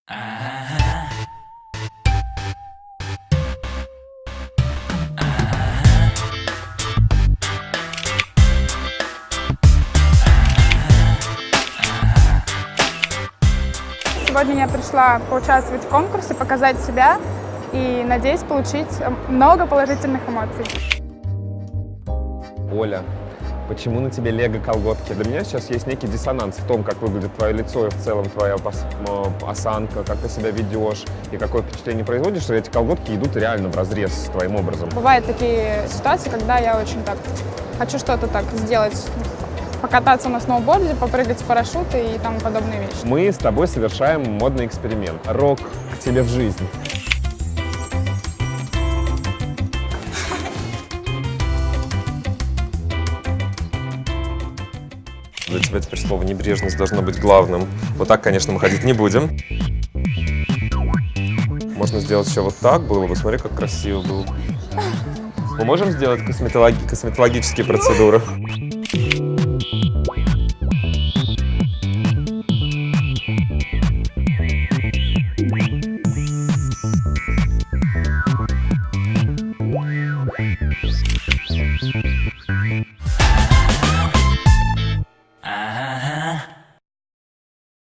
Сегодня я пришла поучаствовать в конкурсе, показать себя и надеюсь получить много положительных эмоций. Оля, почему на тебе лего-колготки? Для меня сейчас есть некий диссонанс в том, как выглядит твое лицо и в целом твоя осанка, как ты себя ведешь и какое впечатление производишь, что эти колготки идут реально вразрез с твоим образом. Бывают такие ситуации, когда я очень так хочу что-то так сделать, покататься на сноуборде, попрыгать с парашюта и тому подобные вещи. Мы с тобой совершаем модный эксперимент. Рок к тебе в жизнь. Для тебя теперь слово «небрежность» должно быть главным. Вот так, конечно, мы ходить не будем. Можно сделать еще вот так было бы. Смотри, как красиво было. Мы можем сделать косметологические процедуры?